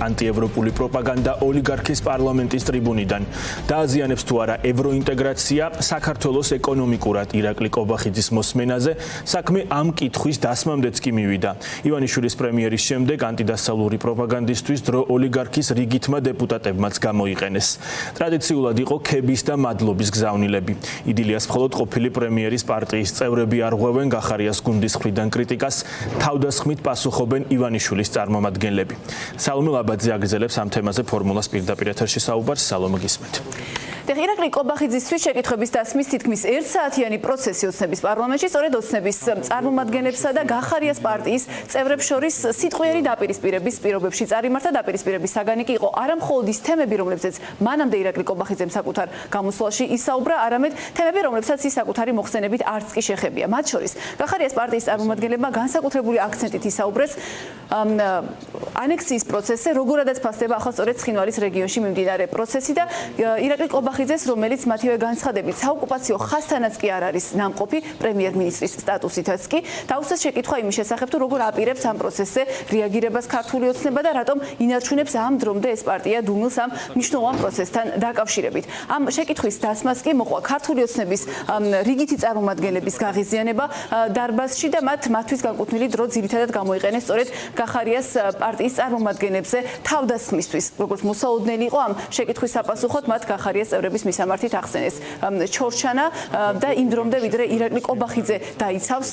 ანტიევროპული პროპაგანდა ოლიგარქის პარლამენტის ტრიბუნიდან. დააზიანებს თუ არა ევროინტეგრაცია, საქართველოს ეკონომიკურად ირაკლი კობახიძის მოსმენაზე საქმე ამ კითხვის დასმამდეც კი მივიდა. ივანიშვილის პრემიერის შემდეგ ანტიდასავლური პროპაგანდისტვის დრო ოლიგარქის რიგითმა დეპუტატებმაც გამოიყენეს. ტრადიციულად იყო ქების და მადლობის გზავნილები. იდილიას მხოლოდ ყოფილი პრემიერის პარტიის წევრები არღვევენ გახარიას გუნდის მხრიდან კრიტიკას, თავდასხმით პასუხობენ ივანიშვილის წარმომადგენლები. სალომე ლაბაძე აგრძელებს ამ თემაზე ფორმულას პირდაპირ ეთერში საუბარს. სალომე, გისმენთ. ირაკლი კობახიძისთვის შეკითხების დასმის თითქმის 1 საათიანი პროცესი ოცნების პარლამენტში სწორედ ოცნების წარმომადგენლებსა და გახარიას პარტიის წევრებს შორის სიტყვიერი დაპირისპირების პირობებში წარიმართა. დაპირისპირების საგანი კი იყო არა მხოლოდ ის თემები, რომლებზეც მანამდე ირაკლი კობახიძემ საკუთარ გამოსვლაში ისაუბრა, არამედ თემები, რომლებსაც ის საკუთარი მოხსენებით არც კი შეხებია. მათ შორის გახარიას პარტიის წარმომადგენლებმა განსაკუთრებული აქცენტით ისაუბრეს ანექსიის პროცესზე, როგორადაც ფასდება ახლა სწორედ ცხინვალის რეგიონში მიმდინარე პროცესი და ირაკლი კობახიძეს, რომელიც მათივე განცხადებით საოკუპაციო ხაზთანაც კი არ არის ნამყოფი პრემიერ-მინისტრის სტატუსითაც კი, დაუსვეს შეკითხვა იმის შესახებ, თუ როგორ აპირებს ამ პროცესზე რეაგირებას ქართული ოცნება და რატომ ინარჩუნებს ამ დრომდე ეს პარტია დუმილს ამ მნიშვნელოვან პროცესთან დაკავშირებით. ამ შეკითხვის დასმას კი მოყვა ქართული ოცნების რიგითი წარმომადგენლების გაღიზიანება დარბაზში და მათთვის განკუთვნილი დრო ძირითადად გამოიყენეს სწორედ გახარიას პარტიის წარმომადგენლებზე თავდასხმისთვის. როგორც მოსაოდნელი იყო ამ შეკითხვის საპასუხოდ, მათ გახარიას წევრების მისამართით ახსენეს ჩორჩანა და იმ დრომდე, ვიდრე ირაკლი კობახიძე დაიცავს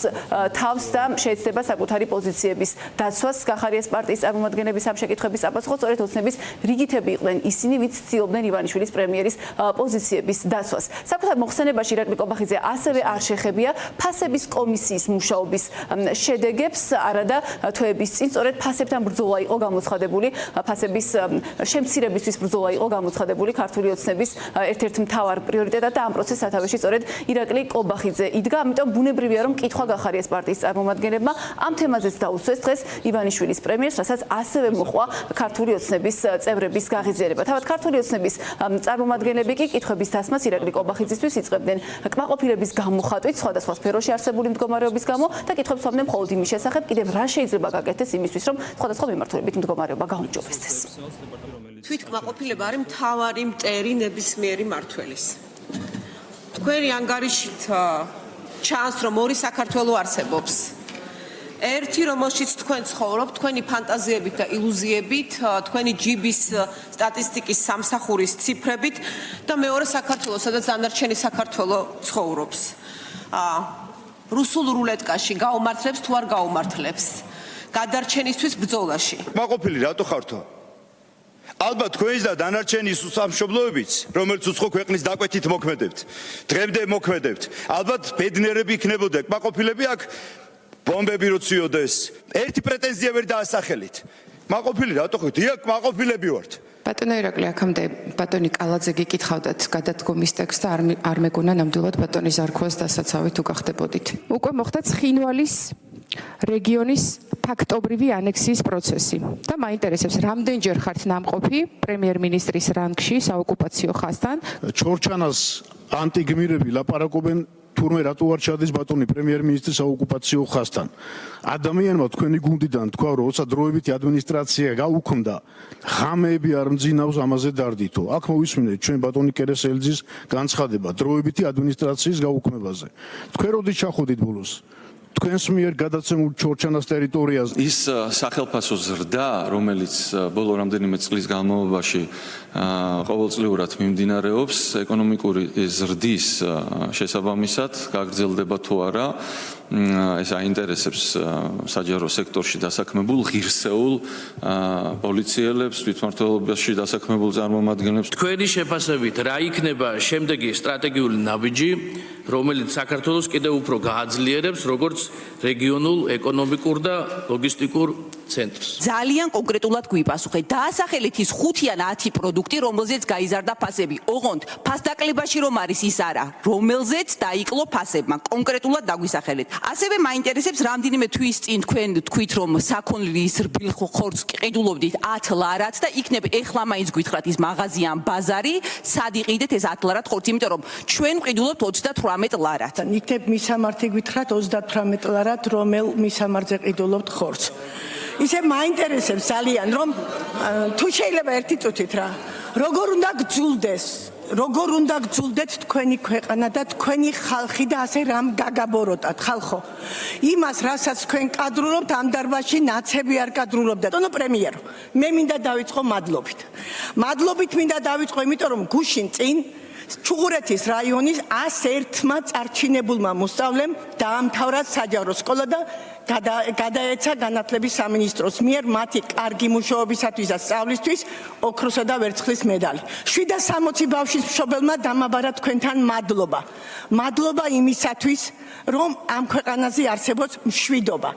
თავს და შეეცდება საკუთარი პოზიციების დაცვას. გახარიას პარტიის წარმომადგენლების ამ შეკითხების საპასუხოდ სწორედ ოცნების რიგითები იყვნენ ისინი, ვინც ცდილობდნენ ივანიშვილის პრემიერის პოზიციების დაცვას. საკუთარ მოხსენებაში ირაკლი კობახიძე ასევე არ შეხებია ფასების კომისიის მუშაობის შედეგებს, არადა თვეების წინ სწორედ ფასებთან ბრძოლა იყო გამოცხადებული, ფასების შემცირებისთვის ბრძოლა იყო გამოცხადებული ქართული ოცნების ერთ-ერთ მთავარ პრიორიტეტად და ამ პროცესს სათავეში სწორედ ირაკლი კობახიძე იდგა. ამიტომ ბუნებრივია, რომ კითხვა გახარიას პარტიის წარმომადგენლებმა ამ თემაზეც დაუსვეს დღეს ივანიშვილის პრემიერს, რასაც ასევე მოყვა ქართული ოცნების წევრების გაღიზიანება. თავად ქართული ოცნების წარმომადგენლები კი კითხვების დასმას ირაკლი კობახიძისთვის იწყებდნენ კმაყოფილების გამოხატვით სხვადასხვა სფეროში არსებული მდგომარეობის გამო და კითხვებს სვამდნენ მხოლოდ იმის შესახებ, კიდევ რა შეიძლება გაკეთდეს იმისთვის, რომ სხვადასხვა მიმართულებით მდგომარეობა გაუმჯობესდეს. თვითკმაყოფილება არის მთავარი მტერი ნებისმიერი მმართველის. თქვენი ანგარიშით ჩანს, რომ ორი საქართველო არსებობს. ერთი, რომელშიც თქვენ ცხოვრობთ, თქვენი ფანტაზიებით და ილუზიებით, თქვენი ჯიბის სტატისტიკის სამსახურის ციფრებით და მეორე საქართველო, სადაც დანარჩენი საქართველო ცხოვრობს. რუსულ რულეტკაში გაუმართლებს თუ არ გაუმართლებს გადარჩენისთვის ბრძოლაში. კმაყოფილი რატო ხართო? ალბათ თქვენს და დანარჩენის უსამშობლოებიც, რომელიც უცხო ქვეყნის დაკვეთით მოქმედებთ, დღემდე მოქმედებთ, ალბათ ბედნიერები იქნებოდა, კმაყოფილები აქ ბომბები როციოდეს. ერთი პრეტენზია ვერ დაასახელით. კმაყოფილი რატო ხართ? დიახ, კმაყოფილები ვართ. ბატონო ირაკლი, აქამდე ბატონი კალაძე გიკითხავდათ გადადგომის ტექსტს და არ მეგონა ნამდვილად ბატონი ზარქოს დასაცავი თუ გახდებოდით. უკვე მოხდა ცხინვალის რეგიონის ფაქტობრივი ანექსიის პროცესი და მაინტერესებს, რამდენჯერ ხართ ნამყოფი პრემიერ-მინისტრის რანგში საოკუპაციო ხაზთან? ჩორჩანას ანტიგმირები ლაპარაკობენ თურმე რატო არ ჩადის ბატონი პრემიერ-მინისტრის საოკუპაციო ხაზთან. ადამიანმა თქვენი გუნდიდან თქვა, რომ როცა დროებითი ადმინისტრაცია გაუქმდა, ღამეები არ მძინავს ამაზე დარდითო. აქ მოვისმინეთ ჩვენ ბატონი კერესელიძის განცხადება დროებითი ადმინისტრაციის გაუქმებაზე. თქვენ როდის ჩახოდით ბოლოს? თქვენს მიერ გადაცემულ ჩორჩანას ტერიტორიაზე ის სახელფასო ზრდა, რომელიც ბოლო რამდენიმე წლის განმავლობაში ყოველწლიურად მიმდინარეობს, ეკონომიკური ზრდის შესაბამისად გაგრძელდება თუ არა, ეს აინტერესებს საჯარო სექტორში დასაქმებულ ღირსეულ პოლიციელებს, თვითმმართველობაში დასაქმებულ წარმომადგენლებს. თქვენი შეფასებით რა იქნება შემდეგი სტრატეგიული ნაბიჯი, რომელიც საქართველოს კიდევ უფრო გააძლიერებს როგორც რეგიონულ ეკონომიკურ და ლოგისტიკურ ცენტრს. ძალიან კონკრეტულად გვიპასუხეთ. დაასახელეთ ის 5 ან 10 პროდუქტი, რომელზეც გაიზარდა ფასები. ოღონდ ფასდაკლებაში რომ არის ის არა, რომელზეც დაიკლო ფასებმა. კონკრეტულად დაგვისახელეთ. ასევე მაინტერესებს, რამდენიმე თვის წინ თქვენ თქვით, რომ საქონლის რბილ ხორცს ყიდულობდით 10 ლარად და იქნებ ეხლა მაინც გითხრათ ის მაღაზია ან ბაზარი, სად იყიდეთ ეს 10 ლარად ხორცი, იმიტომ რომ ჩვენ ყიდულობთ 38 ლარად. იქნებ მისამართი გითხრათ 38 ლარად, რომელ მისამართზე ყიდულობთ ხორცს. ისე მაინტერესებს ძალიან, რომ თუ შეიძლება ერთი წუთით რა. როგორ უნდა გძულდეთ თქვენი ქვეყანა და თქვენი ხალხი და ასე რამ გაგაბოროტათ ხალხო. იმას, რასაც თქვენ კადრულობთ ამ დარბაზში, ნაცები არ კადრულობდა. ტონო პრემიერო, მე მინდა დავიწყო მადლობით. მადლობით მინდა დავიწყო, იმიტომ რომ გუშინ წინ ჩუღურეთის რაიონის 101-მა წარჩინებულმა მოსწავლემ დაამთავრა საჯარო სკოლა და გადაეცა განათლების სამინისტროს მიერ მათი კარგი მუშაობისათვის და სწავლისთვის ოქროსა და ვერცხლის მედალი. 760 ბავშვის მშობელმა დამაბარა თქვენთან მადლობა. მადლობა იმისათვის, რომ ამ ქვეყანაზე არსებობს მშვიდობა.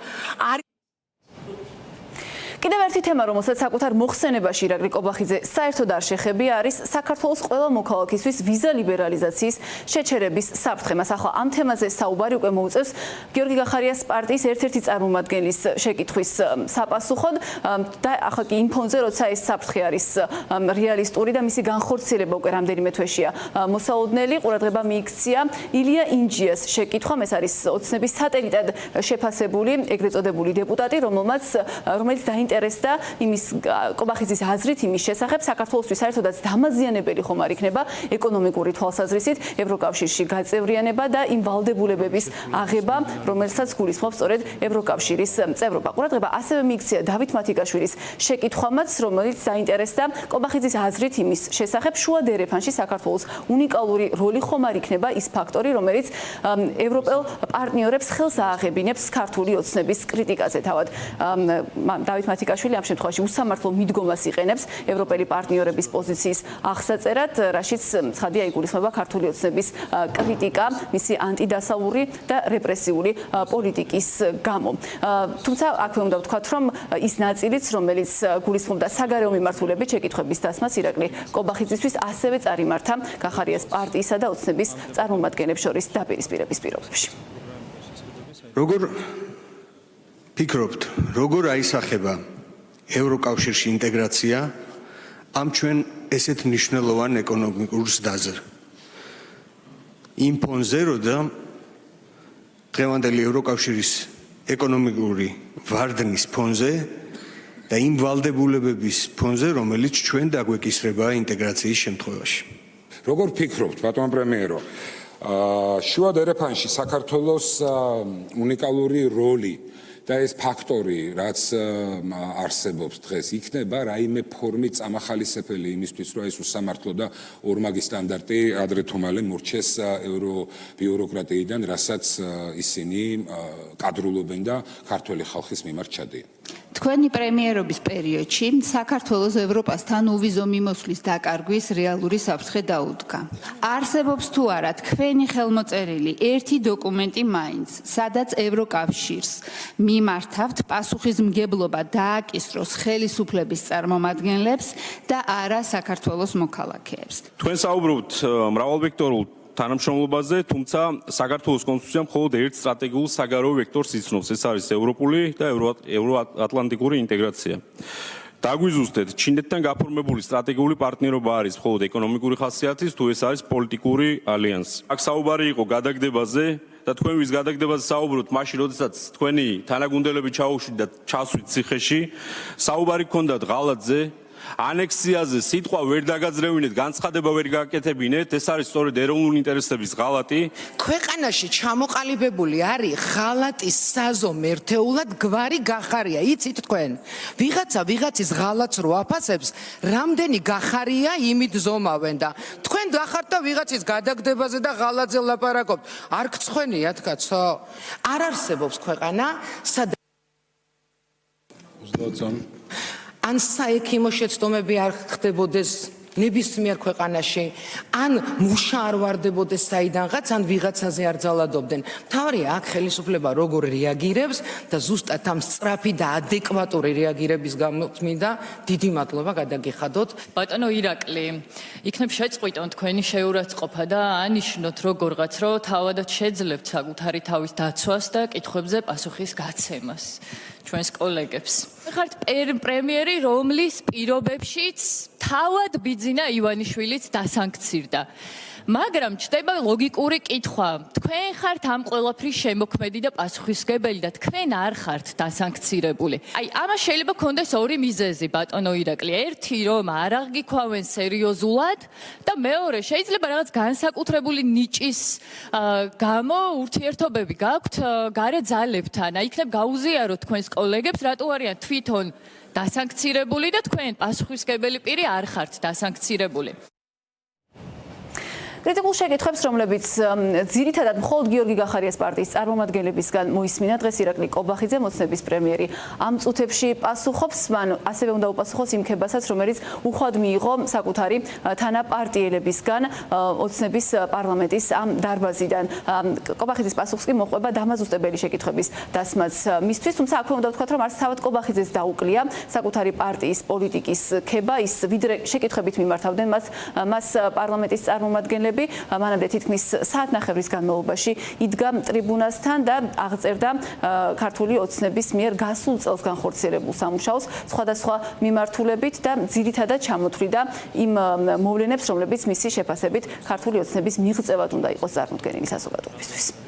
კიდევ ერთი თემა, რომელსაც საკუთარ მოხსენებაში ირაკლი კობახიძე საერთოდ არ შეხებია, არის საქართველოს ყველა მოქალაქისთვის ვიზა ლიბერალიზაციის შეჩერების საფრთხე. მას ახლა ამ თემაზე საუბარი უკვე მოუწევს გიორგი გახარიას პარტიის ერთ-ერთი წარმომადგენლის შეკითხვის საპასუხოდ და ახლა კი იმ ფონზე, როცა ეს საფრთხე არის რეალისტური და მისი განხორციელება უკვე რამდენიმე თვეშია მოსალოდნელი, ყურადღება მიიქცია ილია ინჯიას შეკითხვამ. ეს არის ოცნების სატელიტად შეფასებული ეგრეთ წოდებული დეპუტატი, რომელიც დაინტერესდა იმის კობახიძის აზრით იმის შესახებ, საქართველოსთვის საერთოდაც დამაზიანებელი ხომ არ იქნება ეკონომიკური თვალსაზრისით ევროკავშირში გაწევრიანება და იმ ვალდებულებების აღება, რომელსაც გულისხმობს სწორედ ევროკავშირის წევრობა. ყურადღება ასევე მიიქცია დავით მათიკაშვილის შეკითხვამაც, რომელიც დაინტერესდა კობახიძის აზრით იმის შესახებ, შუა დერეფანში საქართველოს უნიკალური როლი ხომ არ იქნება ის ფაქტორი, რომელიც ევროპელ პარტნიორებს ხელს ააღებინებს ქართული ოცნების კრიტიკაზე. თავად დავით მათიკაშვილი ამ შემთხვევაში უსამართლო მიდგომას იყენებს ევროპელი პარტნიორების პოზიციის აღსაწერად, რაშიც ცხადია იგულისხმება ქართული ოცნების კრიტიკა მისი ანტიდასავლური და რეპრესიული პოლიტიკის გამო. თუმცა აქვე უნდა ვთქვათ, რომ ის ნაწილიც, რომელიც გულისხმობდა საგარეო მიმართულებით შეკითხვების დასმას ირაკლი კობახიძისთვის, ასევე წარიმართა გახარიას პარტიისა და ოცნების წარმომადგენლებს შორის დაპირისპირების პირობებში. როგორ ფიქრობთ, როგორ აისახება ევროკავშირში ინტეგრაცია ამ ჩვენ ესეთ მნიშვნელოვან ეკონომიკურ ზრდაზე? იმ ფონზე, რომ დღევანდელი ევროკავშირის ეკონომიკური ვარდნის ფონზე და იმ ვალდებულებების ფონზე, რომელიც ჩვენ დაგვეკისრება ინტეგრაციის შემთხვევაში. როგორ ფიქრობთ, ბატონო პრემიერო, შუა დერეფანში საქართველოს უნიკალური როლი და ეს ფაქტორი, რაც არსებობს დღეს, იქნება რაიმე ფორმით წამახალისებელი იმისთვის, რომ ეს უსამართლო და ორმაგი სტანდარტი ადრე თუ მალე მორჩეს ევრობიუროკრატიიდან, რასაც ისინი კადრულობენ და ქართველი ხალხის მიმართ ჩადიან. თქვენი პრემიერობის პერიოდში საქართველოს ევროპასთან უვიზო მიმოსვლის დაკარგვის რეალური საფრთხე დაუდგა. არსებობს თუ არა თქვენი ხელმოწერილი ერთი დოკუმენტი მაინც, სადაც ევროკავშირს მიმართავთ პასუხისმგებლობა დააკისროს ხელისუფლების წარმომადგენლებს და არა საქართველოს მოქალაქეებს. თქვენ საუბრობთ მრავალვექტორულ თანამშრომლობაზე, თუმცა საქართველოს კონსტიტუცია მხოლოდ ერთ სტრატეგიულ საგარეო ვექტორს იცნობს, ეს არის ევროპული და ევროატლანტიკური ინტეგრაცია. დაგვიზუსტეთ, ჩინეთთან გაფორმებული სტრატეგიული პარტნიორობა არის მხოლოდ ეკონომიკური ხასიათის, თუ ეს არის პოლიტიკური ალიანსი. აქ საუბარი იყო გადაგდებაზე და თქვენ ვის გადაგდებაზე საუბრობთ, მაშინ როდესაც თქვენი თანაგუნდელები ჩაუშვით და ჩასვით ციხეში, საუბარი გქონდათ ღალატზე, ანექსიაზე სიტყვა ვერ დაგაძლევინეთ, განცხადება ვერ გააკეთებინეთ, ეს არის სწორედ ეროვნული ინტერესების ღალატი. ქვეყანაში ჩამოყალიბებული არის ღალატის საზომ ერთეულად გვარი გახარია. იცით თქვენ? ვიღაცა ვიღაცის ღალატს რო აფასებს, რამდენი გახარია იმით ზომავენ და თქვენ დახართ და ვიღაცის გადაგდებაზე და ღალატზე ლაპარაკობთ. არ გცხვენიათ, კაცო? არ არსებობს ქვეყანა, სადაც ან საექიმო შეცდომები არ ხდებოდეს ნებისმიერ ქვეყანაში, ან მუშა არ ვარდებოდეს საიდანღაც, ან ვიღაცაზე არ ძალადობდნენ. მთავარია აქ ხელისუფლება როგორ რეაგირებს და ზუსტად ამ სწრაფი და ადეკვატური რეაგირების გამო წმინდა დიდი მადლობა გადაგიხადოთ. ბატონო ირაკლი, იქნებ შეწყვიტონ თქვენი შეურაცხყოფა და ანიშნოთ როგორღაც, რომ თავადაც შეძლებთ საკუთარი თავის დაცვას და კითხვებზე პასუხის გაცემას. ჩვენს კოლეგებს. ხართ პრემიერი, რომლის პირობებშიც თავად ბიძინა ივანიშვილიც დასანქცირდა. მაგრამ ჩდება ლოგიკური კითხვა. თქვენ ხართ ამ ყველაფრის შემოქმედი და პასუხისმგებელი და თქვენ არ ხართ დასანქცირებული. აი, ამას შეიძლება კონდეს ორი მიზეზი, ბატონო ირაკლი. ერთი, რომ არ აღგიქვავენ სერიოზულად და მეორე, შეიძლება რაღაც განსაკუთრებული ნიჭის გამო ურთიერთობები გაქვთ გარე ძალებთან. აი, იქნებ გაუზიაროთ თქვენს კოლეგებს, რატო არიან თვითონ დასანქცირებული და თქვენ პასუხისმგებელი პირი არ ხართ დასანქცირებული. კრიტიკულ შეკითხვებს, რომლებიც ძირითადად მხოლოდ გიორგი გახარიას პარტიის წარმომადგენლებისგან მოისმინა დღეს ირაკლი კობახიძე, მოცნების პრემიერი. ამ წუთებში პასუხობს, მან ასევე უნდა უპასუხოს იმ ქებასაც, რომელიც უხვად მიიღო საკუთარი თანაპარტიელებისგან ოცნების პარლამენტის ამ დარბაზიდან. კობახიძის პასუხს კი მოყვება დამაზუსტებელი შეკითხვების დასმაც მისთვის, თუმცა აქვე უნდა ვთქვათ, რომ არც თავად კობახიძეს დაუკლია საკუთარი პარტიის პოლიტიკის ქება, ის ვიდრე შეკითხვებით მიმართავდნენ მას პარლამენტის წარმომადგენლები. მანამდე თითქმის საათნახევრის განმავლობაში იდგა ტრიბუნასთან და აღწერდა ქართული ოცნების მიერ გასულ წელს განხორციელებულ სამუშაოს სხვადასხვა მიმართულებით და ძირითადად ჩამოთვლიდა იმ მოვლენებს, რომლებიც მისი შეფასებით ქართული ოცნების მიღწევად უნდა იყოს წარმოდგენილი საზოგადოებისთვის.